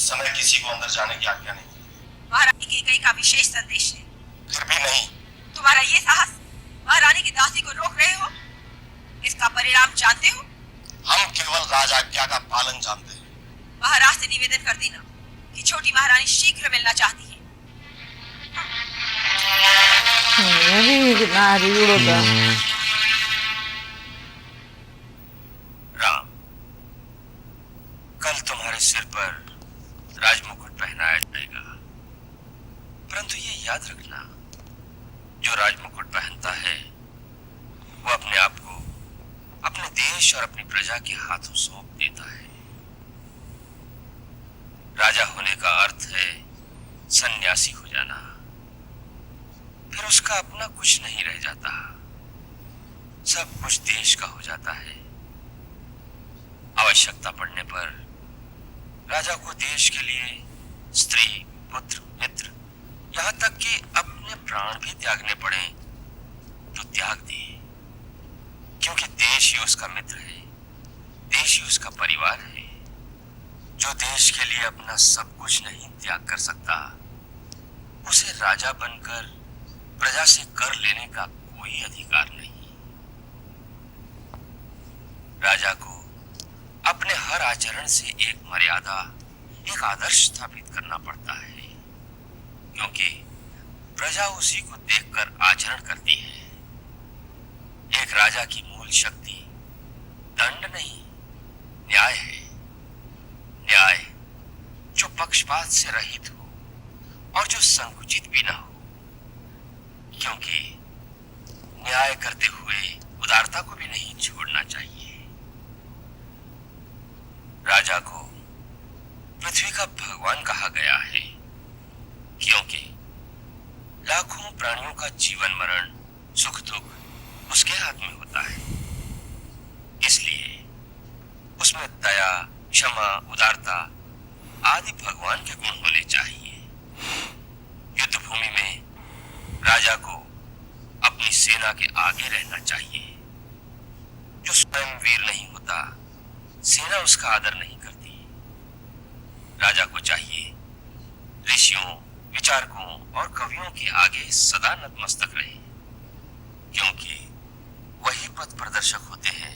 समय किसी को अंदर जाने की आज्ञा नहीं। महारानी कैकेयी का विशेष संदेश है। फिर भी नहीं। तुम्हारा ये साहस महारानी की दासी को रोक रहे हो, इसका परिणाम जानते हो? हम केवल राज आज्ञा का पालन जानते हैं। महाराज से निवेदन कर देना कि छोटी महारानी शीघ्र मिलना चाहती है। राम, कल तुम्हारे सिर पर राजमुकुट पहनाया जाएगा, परंतु ये याद रखना, जो राजमुकुट पहनता है वो अपने आप को अपने देश और अपनी प्रजा के हाथों सौंप देता है। राजा होने का अर्थ है सन्यासी हो जाना, फिर उसका अपना कुछ नहीं रह जाता, सब कुछ देश का हो जाता है। आवश्यकता पड़ने पर राजा को देश के लिए स्त्री, पुत्र, मित्र, यहाँ तक कि अपने प्राण भी त्यागने पड़े तो त्याग दे, क्योंकि देश ही उसका मित्र है, देश ही उसका परिवार है। जो देश के लिए अपना सब कुछ नहीं त्याग कर सकता, उसे राजा बनकर प्रजा से कर लेने का कोई अधिकार नहीं। राजा को अपने हर आचरण से एक मर्यादा, एक आदर्श स्थापित करना पड़ता है, क्योंकि प्रजा उसी को देखकर आचरण करती है। एक राजा की मूल शक्ति दंड नहीं, न्याय है। न्याय जो पक्षपात से रहित हो और जो संकुचित भी ना हो, क्योंकि न्याय करते हुए उदारता को भी नहीं छोड़ना चाहिए। राजा को पृथ्वी का भगवान कहा गया है, क्योंकि लाखों प्राणियों का जीवन मरण, सुख दुख उसके हाथ में होता है। इसलिए उसमें दया, क्षमा, उदारता आदि भगवान के गुण होने चाहिए। युद्ध भूमि में राजा को अपनी सेना के आगे रहना चाहिए। जो स्वयं वीर नहीं होता, सेना उसका आदर नहीं करती। राजा को चाहिए ऋषियों, विचारकों और कवियों के आगे सदा नतमस्तक रहे, क्योंकि वही पथ प्रदर्शक होते हैं,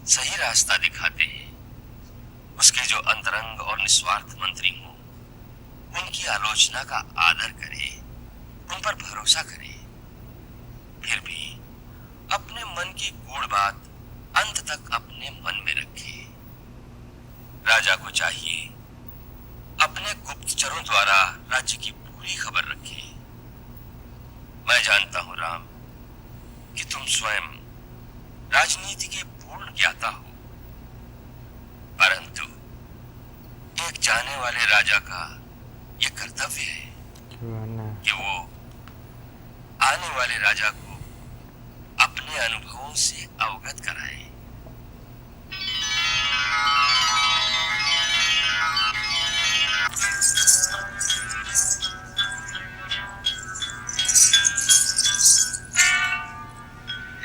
सही रास्ता दिखाते हैं। उसके जो अंतरंग और निस्वार्थ मंत्री हों, उनकी आलोचना का आदर करे, उन पर भरोसा करे, फिर भी अपने मन की गूढ़ बात अंत तक अपने मन में रखे। राजा को चाहिए अपने गुप्तचरों द्वारा राज्य की पूरी खबर रखे। मैं जानता हूं राम कि तुम स्वयं राजनीति के पूर्ण ज्ञाता हो, परंतु एक जाने वाले राजा का यह कर्तव्य है कि वो आने वाले राजा को अपने अनुभवों से अवगत कराए।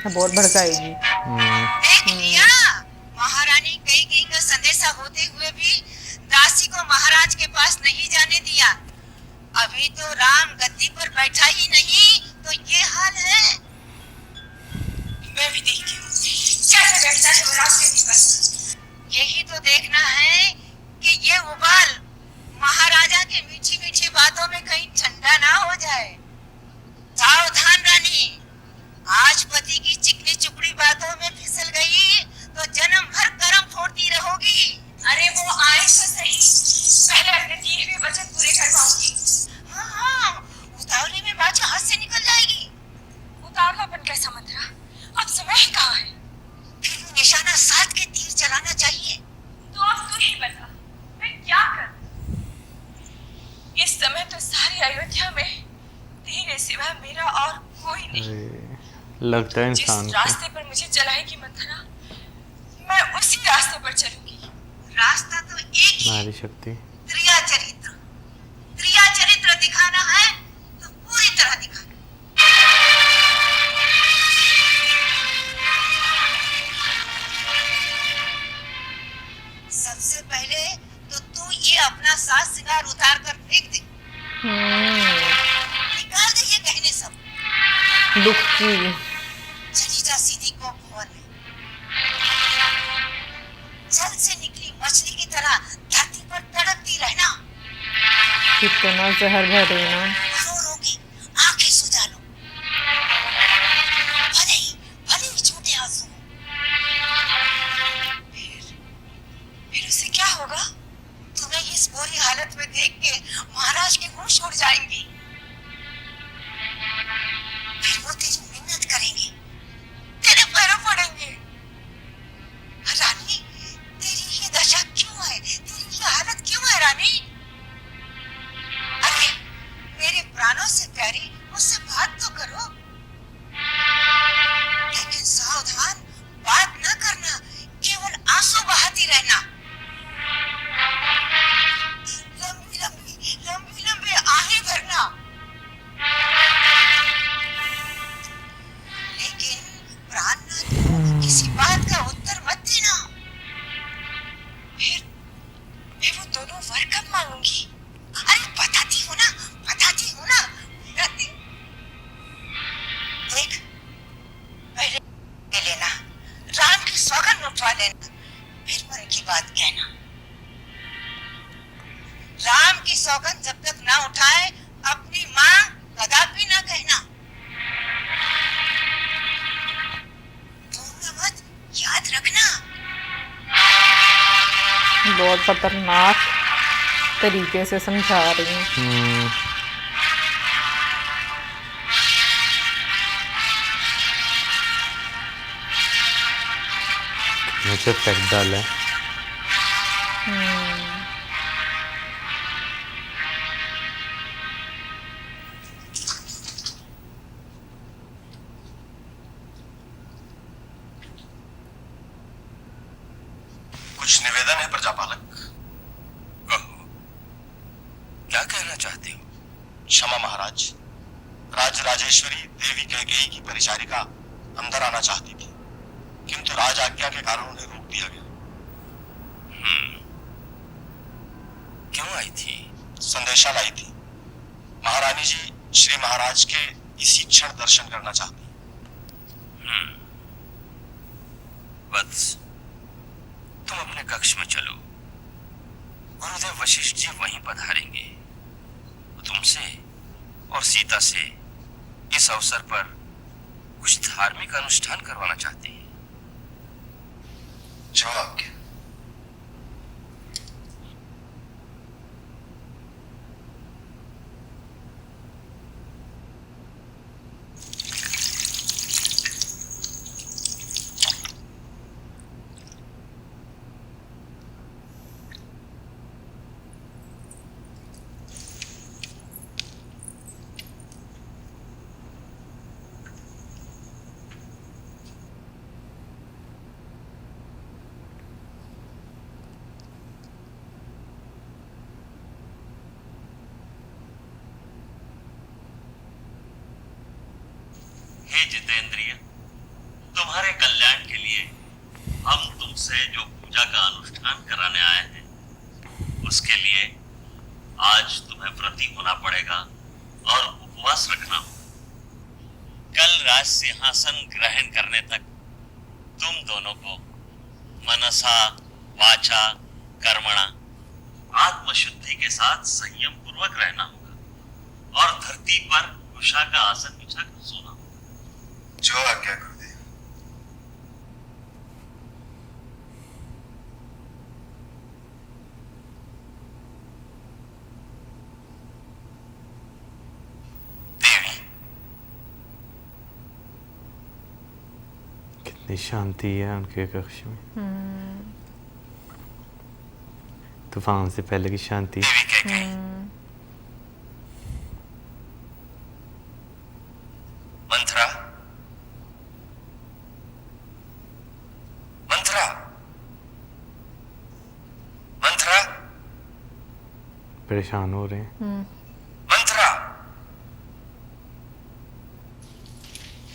बहुत भड़काएगी। देख लिया, महारानी कैकेयी का संदेशा होते हुए भी दासी को महाराज के पास नहीं जाने दिया। अभी तो राम गद्दी पर बैठा ही नहीं तो ये हाल है। मैं भी देखती हूँ कैसे बैठता है वो राजगद्दी पर। यही तो देखना है कि ये उबाल महाराजा के मीठी मीठी बातों में कहीं ठंडा ना हो जाए। सावधान रानी, आज पति की चिकनी चुपड़ी बातों में फिसल गई तो जन्म भर कर्म फोड़ती रहोगी। अरे वो आए तो सही, पहले अपने दिए हुए वचन पूरे करवाऊंगी। हाँ, उतावले में बात हाथ से निकल जाएगी। उतावलापन कैसा मंत्रा, अब समय ही कहाँ है? फिर निशाना साध के तीर चलाना चाहिए। तो अब तू ही बता, मैं क्या करूं? इस समय तो सारी अयोध्या में तेरे सिवा मेरा और कोई नहीं। लगता है इंसान जिस रास्ते पर मुझे चलाएगी मंथरा, मैं उसी रास्ते पर चलूंगी। रास्ता तो एक ही, नारी शक्ति, त्रिया चरित्र। त्रिया चरित्र दिखाना है तो पूरी तरह दिखाना। सबसे पहले तो तू ये ये अपना साज श्रृंगार उतार कर फेंक दे, निकाल दे ये गहने सब। दुख की चली जा सीधी गोप भवन में। जल से निकली मछली की तरह धरती पर तड़पती रहना। कितना जहर भरे ना। रो रोगी आंखें सुझा लो, भले ही छोटे आंसू। फिर उसे क्या होगा? तुम्हें इस बुरी हालत में देख के महाराज के होश उड़ जाएंगे। फिर वो तेरी मिन्नत करेंगे, तेरे पैरों पड़ेंगे। रानी, तेरी ये दशा क्यों है? तेरी ये हालत क्यों है रानी? अरे मेरे प्राणों से प्यारी, मुझसे बात तो करो। लेकिन सावधान, बात न करना, केवल आंसू बहाती रहना। लंबी लंबी लंबी लंबी आहें भरना। लेकिन प्राण न दो, किसी बात का उत्तर मत देना। फिर मैं वो दोनों वर कब मांगूंगी? अरे बताती हूँ ना, बताती हूँ ना। देख, पहले ले लेना, राम की सौगंध उठवा लेना, फिर मन की बात कहना। राम की सौगंध जब तक ना उठाए, अपनी माँ कदापि ना कहना। भूलना मत, याद रखना। बहुत खतरनाक तरीके से समझा रही हूँ। मुझे फेंक डाला है। कुछ निवेदन है प्रजापालक। कहो, क्या कहना चाहते हो? क्षमा महाराज, राजराजेश्वरी देवी कैकेयी की परिचारिका अंदर आना चाहती थी, किंतु राज आज्ञा के कारण उन्हें रोक दिया गया। क्यों आई थी? संदेशा लाई थी। महारानी जी श्री महाराज के इसी क्षण दर्शन करना चाहती। वत्स, तुम अपने कक्ष में चलो। गुरुदेव वशिष्ठ जी वहीं पधारेंगे। वो तुमसे और सीता से इस अवसर पर कुछ धार्मिक अनुष्ठान करवाना चाहते हैं। जो आज्ञा। हे जितेंद्रिय, तुम्हारे कल्याण के लिए हम तुमसे जो पूजा का अनुष्ठान कराने आए हैं, उसके लिए आज तुम्हें व्रती होना पड़ेगा और उपवास रखना होगा। कल राज सिंहासन ग्रहण करने तक तुम दोनों को मनसा वाचा कर्मणा आत्मशुद्धि के साथ संयम पूर्वक रहना होगा और धरती पर उषा का आसन बिछाकर सोना होगा। जो आज्ञा गुरुदेव। देवी, कितनी शांति है उनके कक्ष में। तूफान से पहले की शांति। देवी कैकेयी, मंथरा, मंथरा, मंथरा, परेशान हो रहे हैं। मंथरा।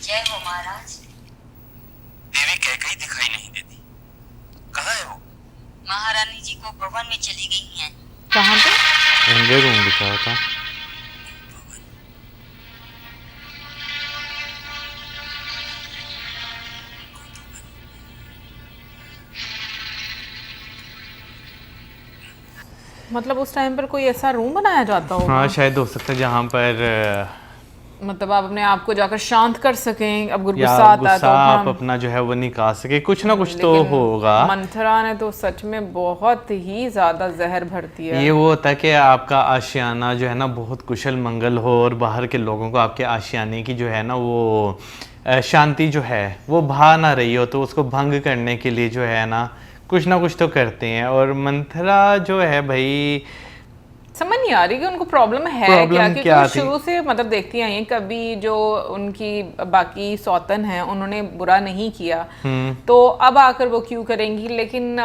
जय हो महाराज। देवी कैकेयी दिखाई नहीं देती। कहाँ है वो? महारानी जी को भवन में चली गई हैं। कहाँ पे? एंगर रूम दिखा था। मतलब उस टाइम पर कोई ऐसा रूम बनाया जाता होगा? हाँ शायद हो सकता है जहाँ पर मतलब आप अपने आप को जाकर शांत कर सकें, अब या गुस्सा आता है तो गुस्सा आप हम अपना जो है वो निकाल सके, कुछ ना कुछ तो लेकिन होगा। मंथरा ने तो सच में बहुत ही ज्यादा जहर भर दिया। ये वो होता है कि आपका आशियाना जो है ना बहुत कुशल मंगल हो और बाहर के लोगों को आपके आशियाने की जो है ना वो शांति जो है वो भा ना रही हो, तो उसको भंग करने के लिए जो है ना कुछ तो करते हैं। और मंथरा जो है भाई समझ नहीं आ रही कि उनको प्रॉब्लम है Problem क्या, क्योंकि क्या वो थी? शुरू से मतलब देखती आई हैं, कभी जो उनकी बाकी सौतन हैं उन्होंने बुरा नहीं किया, तो अब आकर वो क्यों करेंगी। लेकिन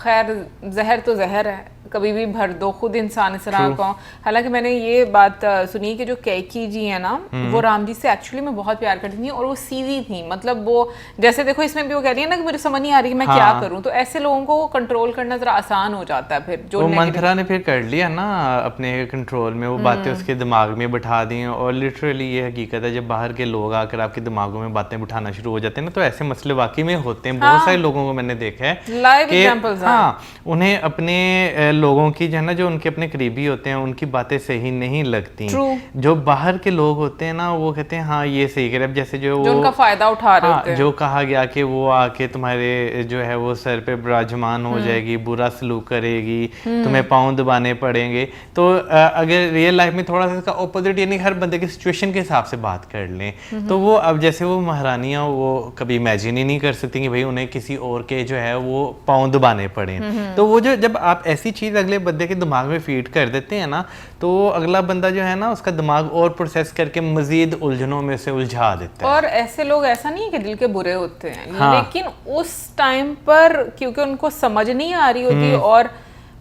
खैर जहर तो जहर है, कभी भी भर दो, खुद इंसान इस तरह का। हालांकि मैंने ये बात सुनी कि जो कैकी जी है ना वो राम जी से एक्चुअली में बहुत प्यार करती थी और वो सीधी थी, मतलब वो जैसे देखो इसमें भी वो कह रही है ना कि मुझे समझ नहीं आ रही कि मैं क्या करूं, तो ऐसे लोगों को कंट्रोल करना जरा आसान हो जाता है। फिर जो वो मंथरा ने फिर कर लिया ना अपने कंट्रोल में, वो बातें उसके दिमाग में बैठा दी हैं। और लिटरली ये हकीकत है, जब बाहर के लोग आकर आपके दिमागों में बातें बिठाना शुरू हो जाते हैं ना, तो ऐसे मसले वाकई में होते हैं। बहुत सारे लोगों को मैंने देखा है लाइव कि एग्जांपल्स हैं। हाँ, उन्हें अपने लोगों की जो है ना, जो उनके अपने करीबी होते हैं, उनकी बातें सही नहीं लगती। जो बाहर के लोग होते हैं ना वो कहते हैं हाँ ये सही करे। अब जैसे जो उनका फायदा उठा रहे होते हैं, जो कहा गया कि वो आके तुम्हारे जो है वो सर पे विराजमान हो जाएगी, बुरा सलूक करेगी, तुम्हें पाँव दबाने पड़ेंगे। तो अगर रियल लाइफ में थोड़ा सा इसका ऑपोजिट, यानी हर बंदे की सिचुएशन के हिसाब से बात कर लें, तो वो अब जैसे वो महारानियां वो कभी इमेजिन ही नहीं कर सकती कि भाई उन्हें किसी और के जो है वो पाँव दबाने पड़े। तो वो जो जब आप ऐसी चीज अगले बंदे के दिमाग में फीड कर देते हैं ना, तो अगला बंदा जो है ना उसका दिमाग और प्रोसेस करके मजीद उलझनों में से उलझा देता है। और ऐसे लोग ऐसा नहीं है कि दिल के बुरे होते हैं, हाँ। लेकिन उस टाइम पर क्योंकि उनको समझ नहीं आ रही होती, और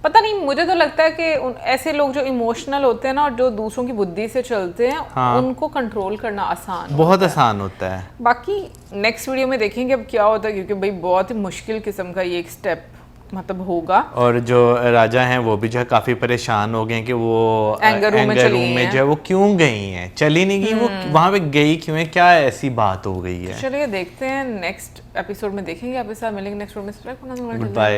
पता नहीं, मुझे तो लगता है कि ऐसे लोग जो इमोशनल होते हैं ना और जो दूसरों की बुद्धि से चलते हैं, हाँ। उनको कंट्रोल करना आसान बहुत आसान होता है। बाकी नेक्स्ट वीडियो में देखेंगे अब क्या होता है, क्योंकि भाई बहुत ही मुश्किल किस्म का ये एक स्टेप मतलब होगा। और जो राजा हैं वो भी जो है काफी परेशान हो गए कि वो एंगर रूम में जो है वो क्यों गई हैं, चली नहीं गई, वो वहां पे गई क्यों है, क्या ऐसी बात हो गई है। चलिए देखते हैं नेक्स्ट एपिसोड में, देखेंगे आपके साथ, मिलेंगे नेक्स्ट एपिसोड में। बाय।